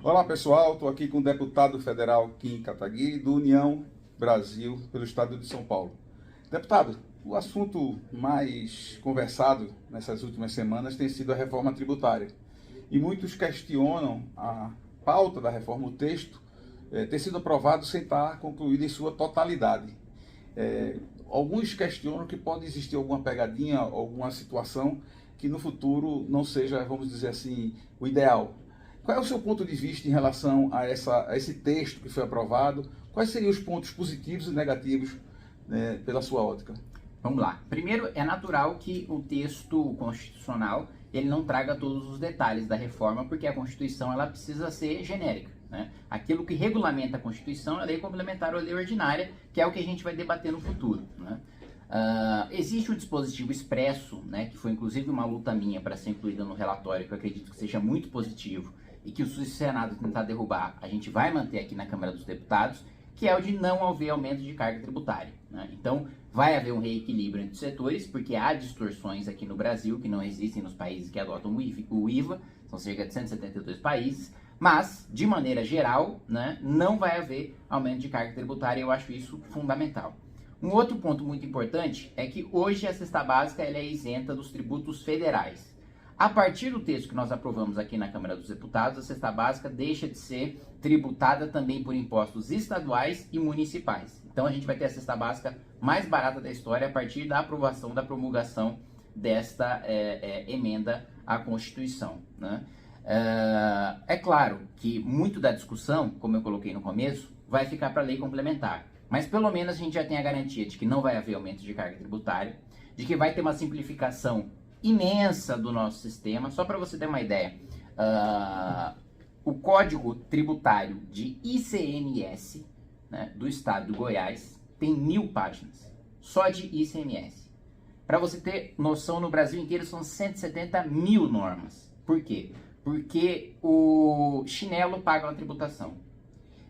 Olá pessoal, estou aqui com o deputado federal Kim Kataguiri, do União Brasil, pelo estado de São Paulo. Deputado, o assunto mais conversado nessas últimas semanas tem sido a reforma tributária. E muitos questionam a pauta da reforma, o texto, ter sido aprovado sem estar concluído em sua totalidade. Alguns questionam que pode existir alguma pegadinha, alguma situação que no futuro não seja, vamos dizer assim, o ideal. Qual é o seu ponto de vista em relação a esse texto que foi aprovado? Quais seriam os pontos positivos e negativos, né, pela sua ótica? Vamos lá. Primeiro, é natural que o texto constitucional ele não traga todos os detalhes da reforma, porque a Constituição ela precisa ser genérica, né? Aquilo que regulamenta a Constituição é a lei complementar ou a lei ordinária, que é o que a gente vai debater no futuro, né? Existe um dispositivo expresso, né, que foi inclusive uma luta minha para ser incluída no relatório, que eu acredito que seja muito positivo, e que o Senado tentar derrubar, a gente vai manter aqui na Câmara dos Deputados, que é o de não haver aumento de carga tributária, né? Então, vai haver um reequilíbrio entre os setores, porque há distorções aqui no Brasil que não existem nos países que adotam o IVA, são cerca de 172 países, mas, de maneira geral, né, não vai haver aumento de carga tributária, e eu acho isso fundamental. Um outro ponto muito importante é que hoje a cesta básica ela é isenta dos tributos federais. A partir do texto que nós aprovamos aqui na Câmara dos Deputados, a cesta básica deixa de ser tributada também por impostos estaduais e municipais. Então a gente vai ter a cesta básica mais barata da história a partir da aprovação, da promulgação desta emenda à Constituição, né? É claro que muito da discussão, como eu coloquei no começo, vai ficar para a lei complementar. Mas pelo menos a gente já tem a garantia de que não vai haver aumento de carga tributária, de que vai ter uma simplificação imensa do nosso sistema. Só para você ter uma ideia, o Código Tributário de ICMS, né, do estado do Goiás tem 1000 páginas, só de ICMS. Para você ter noção, no Brasil inteiro são 170 mil normas. Por quê? Porque o chinelo paga uma tributação,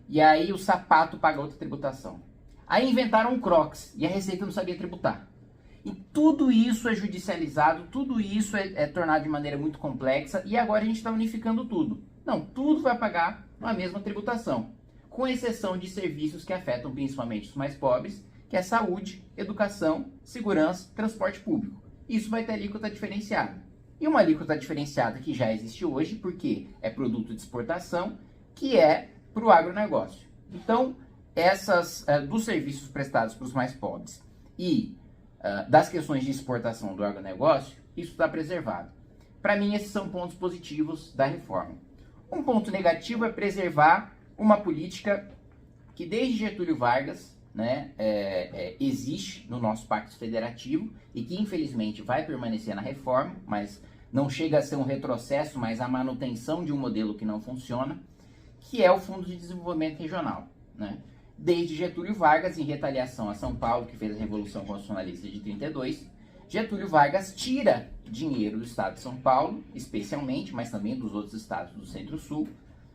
e aí o sapato paga outra tributação. Aí inventaram um Crocs e a Receita não sabia tributar. E tudo isso é judicializado, tudo isso é tornado de maneira muito complexa, e agora a gente está unificando tudo. Não, tudo vai pagar a mesma tributação, com exceção de serviços que afetam principalmente os mais pobres, que é saúde, educação, segurança, transporte público. Isso vai ter alíquota diferenciada. E uma alíquota diferenciada que já existe hoje, porque é produto de exportação, que é para o agronegócio. Então, dos serviços prestados para os mais pobres e das questões de exportação do agronegócio, isso está preservado. Para mim, esses são pontos positivos da reforma. Um ponto negativo é preservar uma política que desde Getúlio Vargas, né, existe no nosso Pacto Federativo e que infelizmente vai permanecer na reforma, mas não chega a ser um retrocesso, mas a manutenção de um modelo que não funciona, que é o Fundo de Desenvolvimento Regional, né? Desde Getúlio Vargas, em retaliação a São Paulo, que fez a Revolução Constitucionalista de 32, Getúlio Vargas tira dinheiro do estado de São Paulo, especialmente, mas também dos outros estados do Centro-Sul,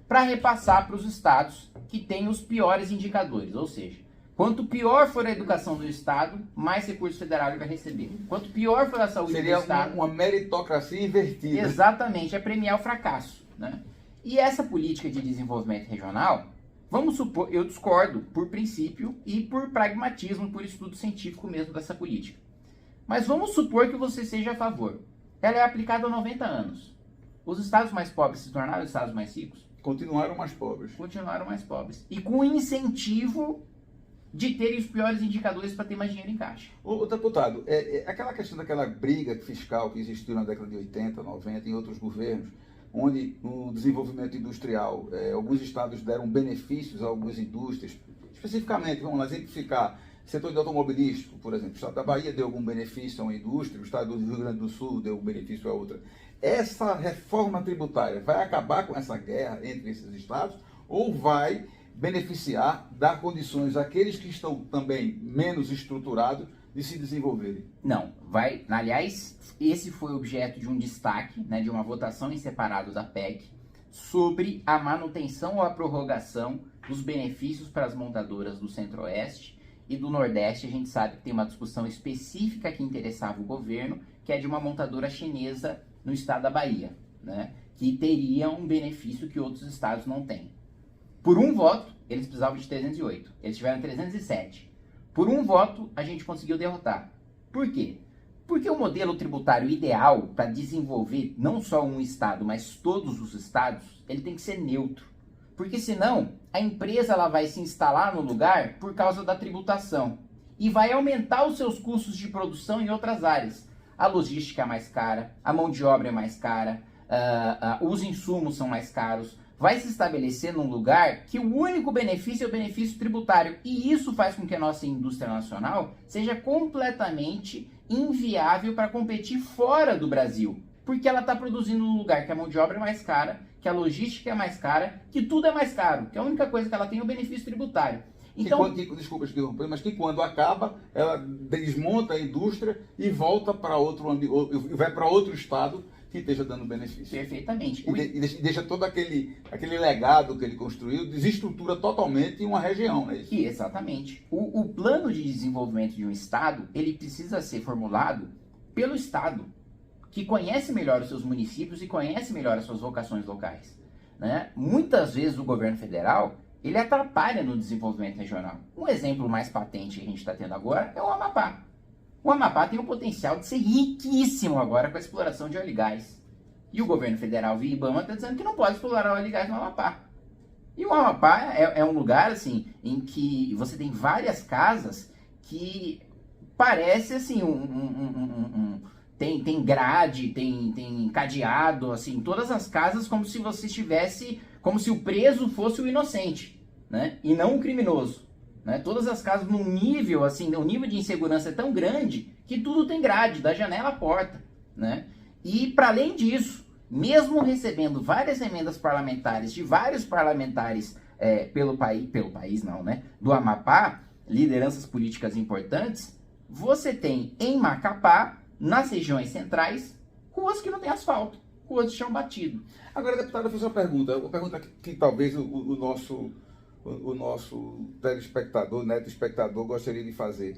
para repassar para os estados que têm os piores indicadores, ou seja, quanto pior for a educação do estado, mais recurso federal ele vai receber. Quanto pior for a saúde do estado... Seria uma meritocracia invertida. Exatamente, é premiar o fracasso, né? E essa política de desenvolvimento regional, vamos supor, eu discordo por princípio e por pragmatismo, por estudo científico mesmo dessa política. Mas vamos supor que você seja a favor. Ela é aplicada há 90 anos. Os estados mais pobres se tornaram os estados mais ricos? Continuaram mais pobres. Continuaram mais pobres. E com incentivo de terem os piores indicadores para ter mais dinheiro em caixa. Ô deputado, aquela questão daquela briga fiscal que existiu na década de 80, 90, em outros governos, onde no desenvolvimento industrial, alguns estados deram benefícios a algumas indústrias, especificamente, vamos lá exemplificar, setor de automobilístico, por exemplo, o estado da Bahia deu algum benefício a uma indústria, o estado do Rio Grande do Sul deu benefício a outra. Essa reforma tributária vai acabar com essa guerra entre esses estados ou vai beneficiar, dar condições àqueles que estão também menos estruturados de se desenvolverem? Não, vai. Aliás, esse foi objeto de um destaque, né, de uma votação em separado da PEC, sobre a manutenção ou a prorrogação dos benefícios para as montadoras do Centro-Oeste e do Nordeste. A gente sabe que tem uma discussão específica que interessava o governo, que é de uma montadora chinesa no estado da Bahia, né, que teria um benefício que outros estados não têm. Por um voto, eles precisavam de 308. Eles tiveram 307. Por um voto, a gente conseguiu derrotar. Por quê? Porque o modelo tributário ideal para desenvolver não só um estado, mas todos os estados, ele tem que ser neutro. Porque senão, a empresa ela vai se instalar no lugar por causa da tributação. E vai aumentar os seus custos de produção em outras áreas. A logística é mais cara, a mão de obra é mais cara, os insumos são mais caros. Vai se estabelecer num lugar que o único benefício é o benefício tributário. E isso faz com que a nossa indústria nacional seja completamente inviável para competir fora do Brasil. Porque ela está produzindo num lugar que a mão de obra é mais cara, que a logística é mais cara, que tudo é mais caro. Que a única coisa que ela tem é o benefício tributário. Então, desculpa te interromper, mas que quando acaba, ela desmonta a indústria e volta para vai para outro estado que esteja dando benefício. Perfeitamente. E deixa todo aquele legado que ele construiu, desestrutura totalmente uma região, não é isso? Exatamente. O plano de desenvolvimento de um estado, ele precisa ser formulado pelo estado, que conhece melhor os seus municípios e conhece melhor as suas vocações locais. Né? Muitas vezes o governo federal, ele atrapalha no desenvolvimento regional. Um exemplo mais patente que a gente está tendo agora é o Amapá. O Amapá tem o potencial de ser riquíssimo agora com a exploração de óleo e gás. E o governo federal, via IBAMA, está dizendo que não pode explorar óleo e gás no Amapá. E o Amapá é um lugar assim, em que você tem várias casas que parece assim, tem grade, tem cadeado, assim, todas as casas como se você estivesse, como se o preso fosse o inocente, né? E não o criminoso. Né? Todas as casas num nível, assim, o nível de insegurança é tão grande que tudo tem grade, da janela à porta. Né? E, para além disso, mesmo recebendo várias emendas parlamentares de vários parlamentares pelo país não, né? Do Amapá, lideranças políticas importantes, você tem em Macapá, nas regiões centrais, ruas que não tem asfalto, ruas de chão batido. Agora, deputado, eu fiz uma pergunta que talvez o nosso telespectador, neto espectador, gostaria de fazer.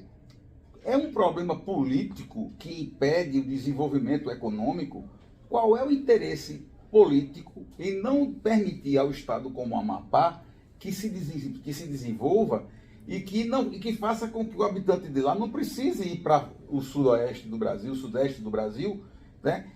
É um problema político que impede o desenvolvimento econômico? Qual é o interesse político em não permitir ao Estado como o Amapá que se desenvolva e que faça com que o habitante de lá não precise ir para o sudoeste do Brasil, o sudeste do Brasil? Né?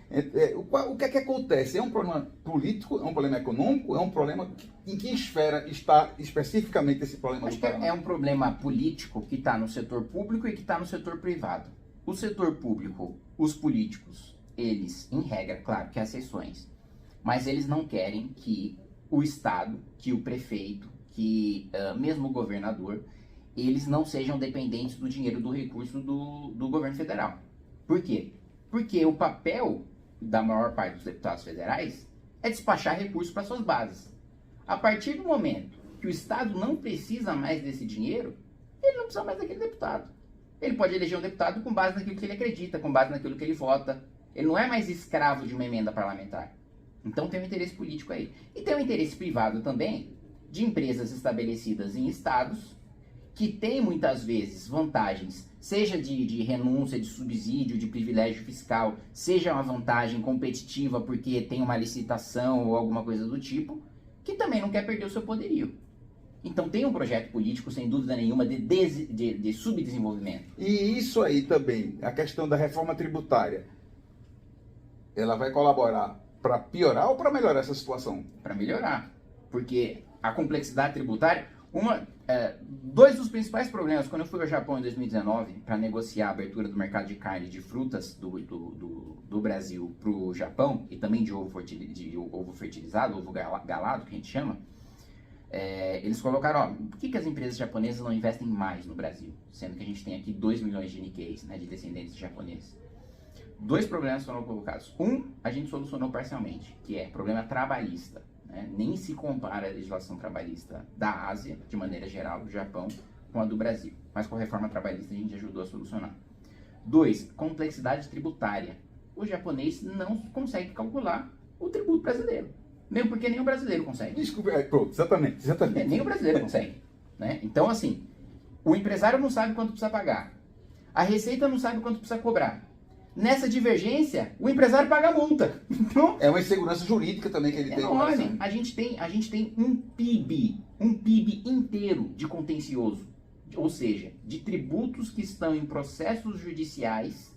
O que é que acontece? É um problema político? É um problema econômico? É um problema em que esfera está especificamente esse problema? Acho que é um problema político que está no setor público e que está no setor privado. O setor público, os políticos, eles, em regra, claro que há exceções, mas eles não querem que o Estado, que o prefeito, que mesmo o governador, eles não sejam dependentes do dinheiro, do recurso do governo federal. Por quê? Porque o papel da maior parte dos deputados federais é despachar recursos para suas bases. A partir do momento que o Estado não precisa mais desse dinheiro, ele não precisa mais daquele deputado. Ele pode eleger um deputado com base naquilo que ele acredita, com base naquilo que ele vota. Ele não é mais escravo de uma emenda parlamentar. Então tem um interesse político aí. E tem um interesse privado também de empresas estabelecidas em estados que têm muitas vezes vantagens, seja de renúncia, de subsídio, de privilégio fiscal, seja uma vantagem competitiva porque tem uma licitação ou alguma coisa do tipo, que também não quer perder o seu poderio. Então tem um projeto político, sem dúvida nenhuma, de subdesenvolvimento. E isso aí também, a questão da reforma tributária, ela vai colaborar para piorar ou para melhorar essa situação? Para melhorar, porque a complexidade tributária... dois dos principais problemas, quando eu fui ao Japão em 2019 para negociar a abertura do mercado de carne e de frutas do Brasil para o Japão, e também de ovo fertilizado, ovo galado, que a gente chama, eles colocaram, por que as empresas japonesas não investem mais no Brasil? Sendo que a gente tem aqui 2 milhões de Nikkeis, né, de descendentes japoneses. Dois problemas foram colocados. Um, a gente solucionou parcialmente, que é problema trabalhista. Nem se compara a legislação trabalhista da Ásia, de maneira geral, do Japão, com a do Brasil. Mas com a reforma trabalhista a gente ajudou a solucionar. 2. Complexidade tributária. O japonês não consegue calcular o tributo brasileiro. Mesmo porque nem o brasileiro consegue. Desculpa, pronto, exatamente. Nem o brasileiro consegue. Né? Então, assim, o empresário não sabe quanto precisa pagar. A Receita não sabe quanto precisa cobrar. Nessa divergência, o empresário paga a multa. Então, é uma insegurança jurídica também que ele tem. Enorme. A gente tem um PIB inteiro de contencioso, ou seja, de tributos que estão em processos judiciais,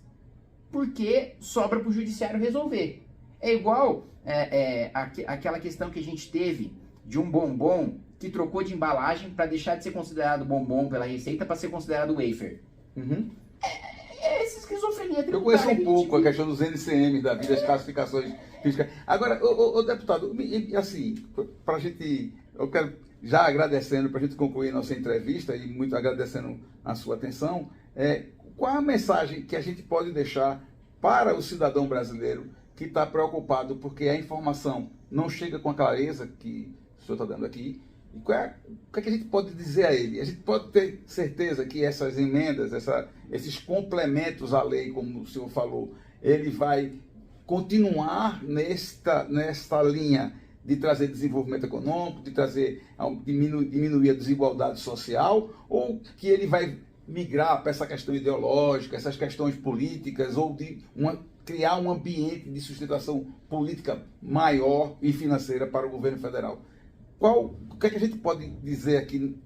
porque sobra para o judiciário resolver. É igual aquela questão que a gente teve de um bombom que trocou de embalagem para deixar de ser considerado bombom pela Receita para ser considerado wafer. Uhum. É essa esquizofrenia tributária. Eu conheço um pouco a questão dos NCM da vida, das classificações fiscais. Agora, o deputado, assim, para a gente, eu quero já agradecendo, para a gente concluir nossa entrevista e muito agradecendo a sua atenção, qual a mensagem que a gente pode deixar para o cidadão brasileiro que está preocupado porque a informação não chega com a clareza que o senhor está dando aqui? E o que é que a gente pode dizer a ele? A gente pode ter certeza que essas emendas, esses complementos à lei, como o senhor falou, ele vai continuar nesta linha de trazer desenvolvimento econômico, de diminuir a desigualdade social, ou que ele vai migrar para essa questão ideológica, essas questões políticas, ou de criar um ambiente de sustentação política maior e financeira para o governo federal? O que é que a gente pode dizer aqui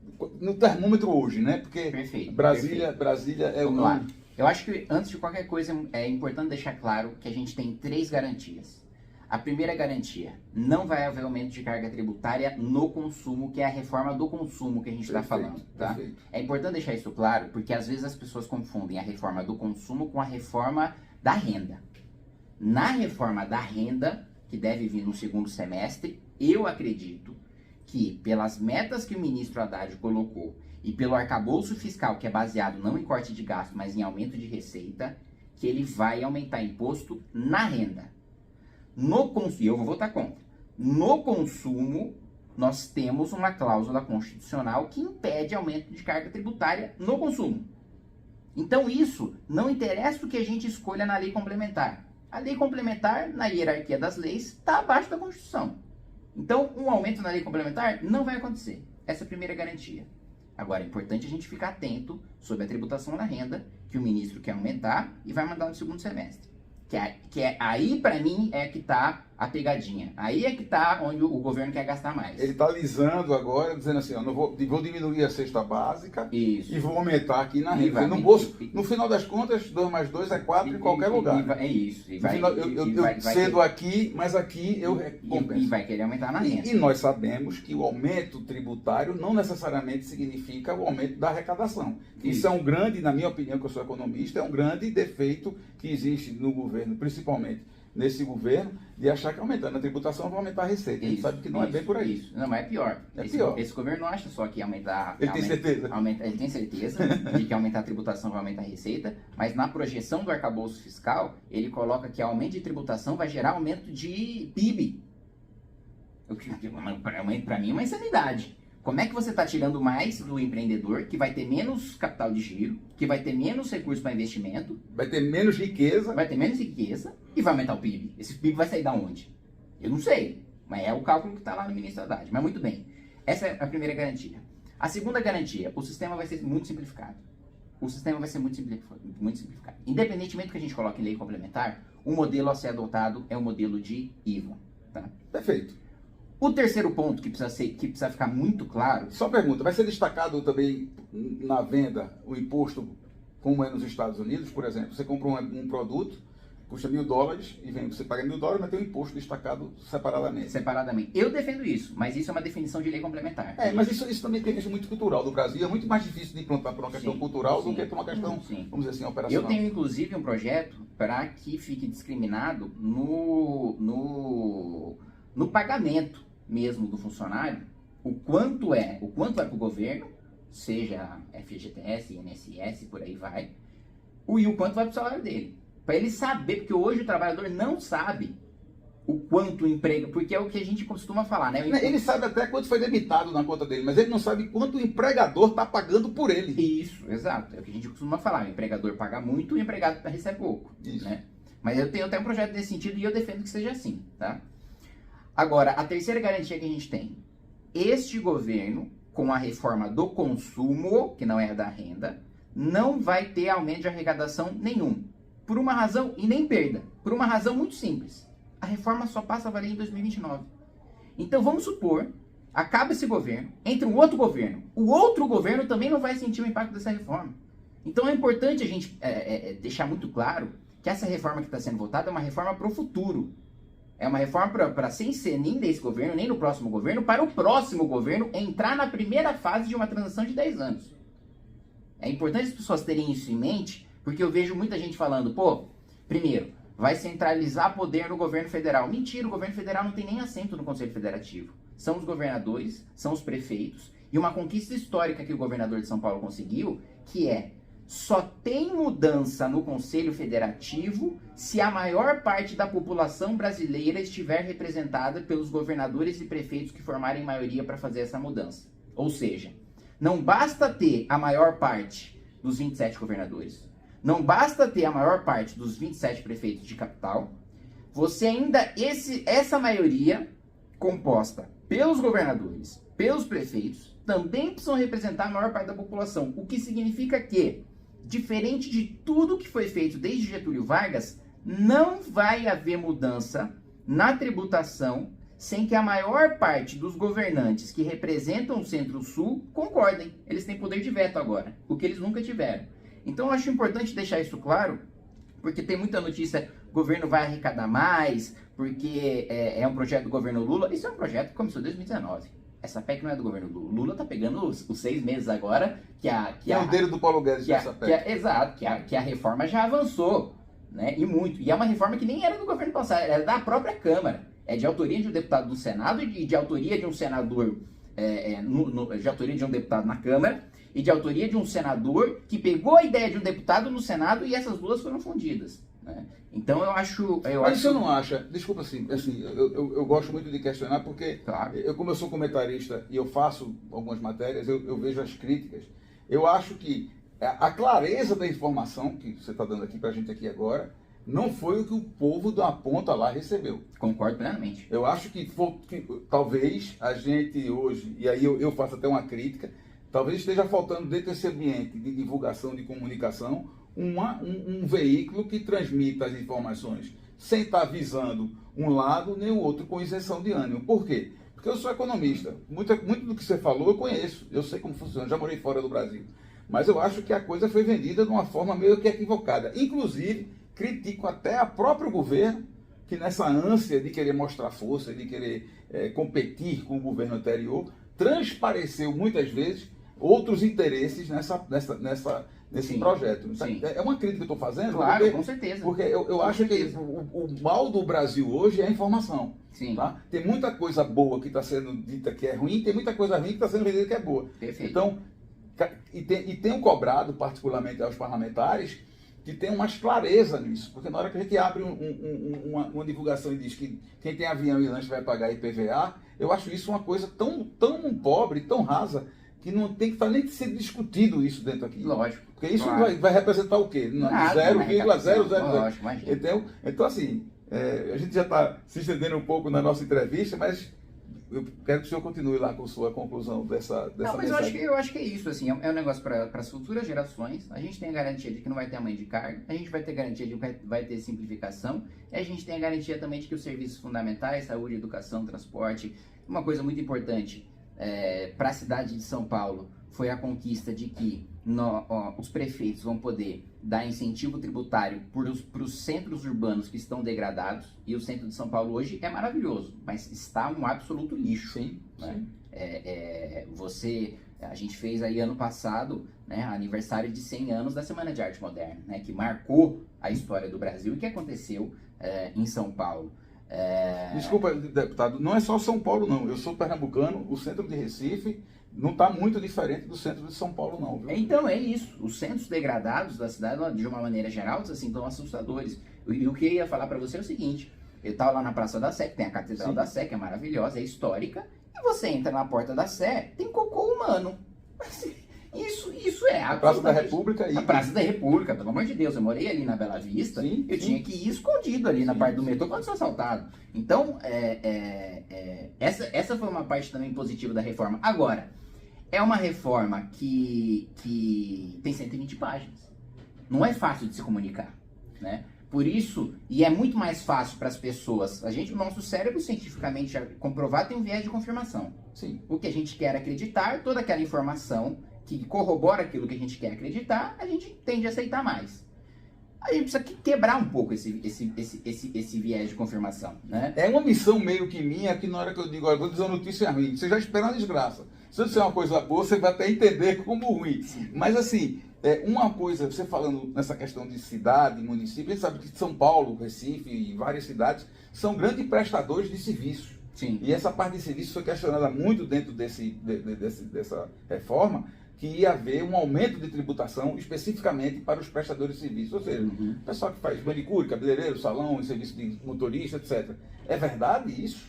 no termômetro hoje, né? Porque Perfeito, Brasília é Vamos lá. Eu acho que antes de qualquer coisa é importante deixar claro que a gente tem 3 garantias. A primeira garantia, não vai haver aumento de carga tributária no consumo, que é a reforma do consumo que a gente está falando. Tá? É importante deixar isso claro, porque às vezes as pessoas confundem a reforma do consumo com a reforma da renda. Na reforma da renda, que deve vir no segundo semestre, eu acredito que pelas metas que o ministro Haddad colocou e pelo arcabouço fiscal, que é baseado não em corte de gasto, mas em aumento de receita, que ele vai aumentar imposto na renda. E eu vou votar contra. No consumo, nós temos uma cláusula constitucional que impede aumento de carga tributária no consumo. Então isso não interessa o que a gente escolha na lei complementar. A lei complementar, na hierarquia das leis, está abaixo da Constituição. Então, um aumento na lei complementar não vai acontecer. Essa é a primeira garantia. Agora, é importante a gente ficar atento sobre a tributação na renda, que o ministro quer aumentar e vai mandar no segundo semestre. Aí, para mim, é que está a pegadinha. Aí é que está onde o governo quer gastar mais. Ele está alisando agora, dizendo assim, não vou diminuir a cesta básica. Isso. E vou aumentar aqui na renda. No bolso, no final das contas, 2 mais 2 é 4 em qualquer lugar. É isso. Sendo aqui, mas aqui eu recompenso. E vai querer aumentar na renda. E nós sabemos que o aumento tributário não necessariamente significa o aumento da arrecadação. Isso é um grande, na minha opinião, que eu sou economista, é um grande defeito que existe no governo, principalmente nesse governo, de achar que aumentando a tributação vai aumentar a receita. A gente sabe que não é bem por aí. Não, mas é pior. Pior. Esse governo não acha só que aumentar... Ele tem certeza. Ele tem certeza de que aumentar a tributação vai aumentar a receita, mas na projeção do arcabouço fiscal, ele coloca que aumento de tributação vai gerar aumento de PIB. Para mim é uma insanidade. Como é que você está tirando mais do empreendedor, que vai ter menos capital de giro, que vai ter menos recursos para investimento, vai ter menos riqueza, e vai aumentar o PIB? Esse PIB vai sair da onde? Eu não sei, mas é o cálculo que está lá no ministro Haddad. Mas muito bem, essa é a primeira garantia. A segunda garantia, o sistema vai ser muito simplificado. Independentemente do que a gente coloque em lei complementar, o modelo a ser adotado é o modelo de IVA. Tá? Perfeito. O terceiro ponto que precisa ficar muito claro... Só pergunta, vai ser destacado também na venda o imposto como é nos Estados Unidos, por exemplo? Você compra um produto, custa $1.000 e você paga $1.000, mas tem um imposto destacado separadamente. Eu defendo isso, mas isso é uma definição de lei complementar. Mas isso também tem questão muito cultural do Brasil. É muito mais difícil de implantar por uma questão cultural do que por uma questão, vamos dizer assim, operacional. Eu tenho, inclusive, um projeto para que fique discriminado no pagamento mesmo do funcionário, o quanto é para o governo, seja FGTS, INSS, por aí vai, e o quanto vai para o salário dele. Para ele saber, porque hoje o trabalhador não sabe o quanto emprego, porque é o que a gente costuma falar, né? Ele sabe até quanto foi debitado na conta dele, mas ele não sabe quanto o empregador está pagando por ele. Isso, exato. É o que a gente costuma falar. O empregador paga muito e o empregado recebe pouco. Isso. Né? Mas eu tenho até um projeto nesse sentido e eu defendo que seja assim, tá? Agora, a terceira garantia que a gente tem, este governo, com a reforma do consumo, que não é a da renda, não vai ter aumento de arrecadação nenhum. Por uma razão, e nem perda, por uma razão muito simples. A reforma só passa a valer em 2029. Então vamos supor, acaba esse governo, entra um outro governo. O outro governo também não vai sentir o impacto dessa reforma. Então é importante a gente deixar muito claro que essa reforma que está sendo votada é uma reforma para o futuro. É uma reforma para sem ser nem desse governo, nem no próximo governo, para o próximo governo entrar na primeira fase de uma transição de 10 anos. É importante as pessoas terem isso em mente, porque eu vejo muita gente falando, pô, primeiro, vai centralizar poder no governo federal. Mentira, o governo federal não tem nem assento no Conselho Federativo. São os governadores, são os prefeitos, e uma conquista histórica que o governador de São Paulo conseguiu, que é, só tem mudança no Conselho Federativo se a maior parte da população brasileira estiver representada pelos governadores e prefeitos que formarem maioria para fazer essa mudança. Ou seja, não basta ter a maior parte dos 27 governadores, não basta ter a maior parte dos 27 prefeitos de capital, você ainda, essa maioria composta pelos governadores, pelos prefeitos, também precisam representar a maior parte da população, o que significa que, diferente de tudo que foi feito desde Getúlio Vargas, não vai haver mudança na tributação sem que a maior parte dos governantes que representam o Centro-Sul concordem. Eles têm poder de veto agora, o que eles nunca tiveram. Então eu acho importante deixar isso claro, porque tem muita notícia, o governo vai arrecadar mais, porque é um projeto do governo Lula. Isso é um projeto que começou em 2019. Essa PEC não é do governo Lula. Lula tá pegando os 6 meses agora é o dedo do Paulo Guedes nessa PEC. Exato, que a reforma já avançou, né? E muito. E é uma reforma que nem era do governo passado, era da própria Câmara. É de autoria de um deputado do Senado e de autoria de um senador, de autoria de um deputado na Câmara e de autoria de um senador que pegou a ideia de um deputado no Senado e essas duas foram fundidas, né? Então eu acho... Mas você não acha, desculpa assim eu gosto muito de questionar porque claro, como eu sou comentarista e eu faço algumas matérias, eu vejo as críticas. Eu acho que a clareza da informação que você está dando aqui para a gente aqui agora não foi o que o povo da ponta lá recebeu. Concordo plenamente. Eu acho que talvez a gente hoje, e aí eu faço até uma crítica, talvez esteja faltando dentro desse ambiente de divulgação, de comunicação, um veículo que transmita as informações sem estar visando um lado nem o outro com isenção de ânimo. Por quê? Porque eu sou economista. Muito do que você falou eu conheço. Eu sei como funciona, já morei fora do Brasil. Mas eu acho que a coisa foi vendida de uma forma meio que equivocada. Inclusive, critico até a próprio governo, que nessa ânsia de querer mostrar força, de querer competir com o governo anterior, transpareceu muitas vezes outros interesses nesse projeto. Sim. É uma crítica que eu estou fazendo. Claro, porque, com certeza. Porque eu acho que o mal do Brasil hoje é a informação. Sim. Tá? Tem muita coisa boa que está sendo dita que é ruim, tem muita coisa ruim que está sendo vendida que é boa. Perfeito. Então, tenho cobrado particularmente aos parlamentares que tenham mais clareza nisso, porque na hora que a gente abre uma divulgação e diz que quem tem avião e lanche vai pagar IPVA, eu acho isso uma coisa tão pobre, tão rasa, que não tem que estar nem sendo discutido isso dentro aqui. Lógico. Porque isso claro. vai representar o quê? 0,000. Então, assim, a gente já está se estendendo um pouco na nossa entrevista, mas eu quero que o senhor continue lá com sua conclusão dessa Não, mas mensagem. eu acho que é isso, assim, é um negócio para as futuras gerações. A gente tem a garantia de que não vai ter aumento de carga, a gente vai ter garantia de que vai ter simplificação, e a gente tem a garantia também de que os serviços fundamentais, saúde, educação, transporte, uma coisa muito importante para a cidade de São Paulo foi a conquista de que os prefeitos vão poder dar incentivo tributário para os centros urbanos que estão degradados, e o centro de São Paulo hoje é maravilhoso, mas está um absoluto lixo. Sim, né? A gente fez aí ano passado, né, aniversário de 100 anos da Semana de Arte Moderna, né, que marcou a história do Brasil e que aconteceu em São Paulo. Desculpa, deputado, não é só São Paulo não, eu sou pernambucano, o centro de Recife não está muito diferente do centro de São Paulo não, viu? Então é isso, os centros degradados da cidade, de uma maneira geral, assim, estão assustadores. E o que eu ia falar para você é o seguinte, eu estava lá na Praça da Sé, que tem a Catedral Sim. da Sé, que é maravilhosa, é histórica, e você entra na porta da Sé, tem cocô humano. Isso é a Praça da República A Praça da República, pelo amor de Deus, eu morei ali na Bela Vista, sim, eu tinha que ir escondido ali na parte do metrô quando sou assaltado. Então, essa foi uma parte também positiva da reforma. Agora, é uma reforma que tem 120 páginas. Não é fácil de se comunicar. né? Por isso, e é muito mais fácil para as pessoas, o nosso cérebro cientificamente já comprovado tem um viés de confirmação. Sim. O que a gente quer acreditar, toda aquela informação que corrobora aquilo que a gente quer acreditar, a gente tende a aceitar mais. A gente precisa quebrar um pouco esse viés de confirmação, né? É uma missão meio que minha, que na hora que eu digo, olha, vou dizer uma notícia ruim, você já espera uma desgraça. Se eu disser uma coisa boa, você vai até entender como ruim. Mas assim, uma coisa, você falando nessa questão de cidade, município, a gente sabe que São Paulo, Recife e várias cidades são grandes prestadores de serviços. Sim. E essa parte de serviço foi questionada muito dentro dessa reforma, que ia haver um aumento de tributação especificamente para os prestadores de serviços, ou seja, o pessoal que faz manicure, cabeleireiro, salão, serviço de motorista, etc. É verdade isso?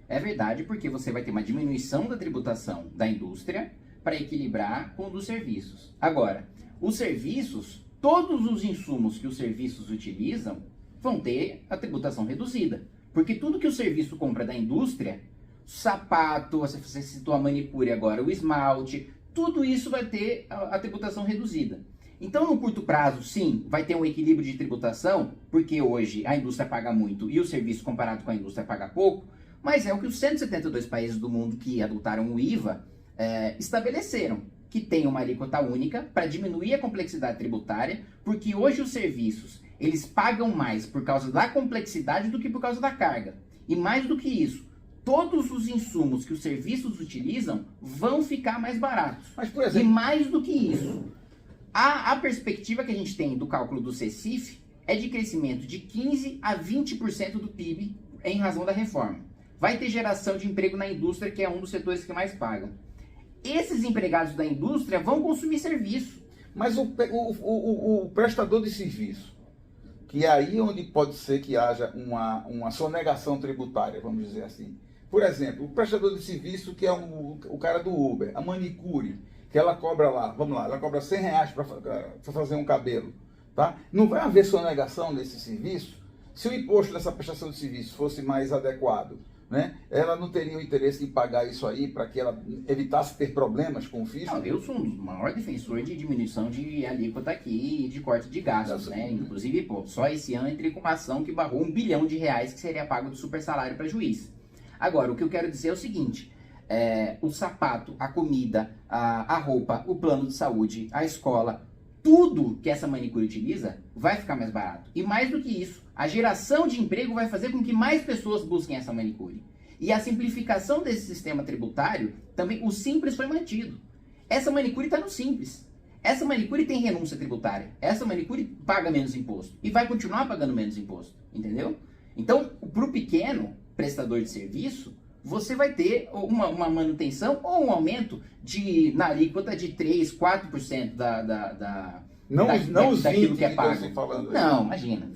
É verdade, porque você vai ter uma diminuição da tributação da indústria para equilibrar com o dos serviços. Agora, os serviços, todos os insumos que os serviços utilizam vão ter a tributação reduzida. Porque tudo que o serviço compra da indústria, sapato, você citou a manicure agora, o esmalte, tudo isso vai ter a tributação reduzida. Então, no curto prazo, sim, vai ter um equilíbrio de tributação, porque hoje a indústria paga muito e o serviço comparado com a indústria paga pouco, mas é o que os 172 países do mundo que adotaram o IVA estabeleceram, que tem uma alíquota única para diminuir a complexidade tributária, porque hoje os serviços, eles pagam mais por causa da complexidade do que por causa da carga. E mais do que isso, todos os insumos que os serviços utilizam vão ficar mais baratos. Mas, por exemplo, e mais do que isso, a perspectiva que a gente tem do cálculo do CECIF é de crescimento de 15% a 20% do PIB em razão da reforma. Vai ter geração de emprego na indústria, que é um dos setores que mais pagam. Esses empregados da indústria vão consumir serviço. Mas o prestador de serviço, que é aí onde pode ser que haja uma sonegação tributária, vamos dizer assim. Por exemplo, o prestador de serviço, que é o cara do Uber, a manicure, que ela cobra lá, vamos lá, ela cobra R$100 para fazer um cabelo, tá? Não vai haver sonegação desse serviço se o imposto dessa prestação de serviço fosse mais adequado, né? Ela não teria o interesse em pagar isso aí para que ela evitasse ter problemas com o fisco? Não, eu sou um dos maiores defensores de diminuição de alíquota aqui e de corte de gastos, né? Inclusive, pô, só esse ano entrei com uma ação que barrou R$1 bilhão que seria pago do super salário para juiz. Agora, o que eu quero dizer é o seguinte, o sapato, a comida, a roupa, o plano de saúde, a escola, tudo que essa manicure utiliza vai ficar mais barato. E mais do que isso, a geração de emprego vai fazer com que mais pessoas busquem essa manicure. E a simplificação desse sistema tributário, também o Simples foi mantido. Essa manicure está no Simples. Essa manicure tem renúncia tributária. Essa manicure paga menos imposto. E vai continuar pagando menos imposto. Entendeu? Então, para o pequeno prestador de serviço, você vai ter uma manutenção ou um aumento na alíquota de 3%, 4% daquilo que é pago. Não, imagina,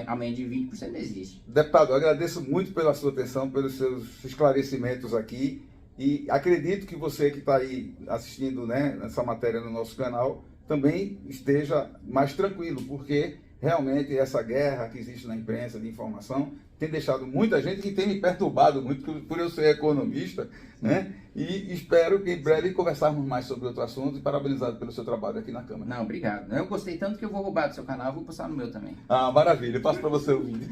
aumento de 20% não existe. Deputado, eu agradeço muito pela sua atenção, pelos seus esclarecimentos aqui, e acredito que você que está aí assistindo, né, essa matéria no nosso canal também esteja mais tranquilo, porque realmente essa guerra que existe na imprensa de informação tem deixado muita gente, que tem me perturbado muito por eu ser economista, né? E espero que em breve conversarmos mais sobre outro assunto, e parabenizado pelo seu trabalho aqui na Câmara. Não, obrigado. Eu gostei tanto que eu vou roubar do seu canal e vou postar no meu também. Ah, maravilha. Eu passo para você o vídeo.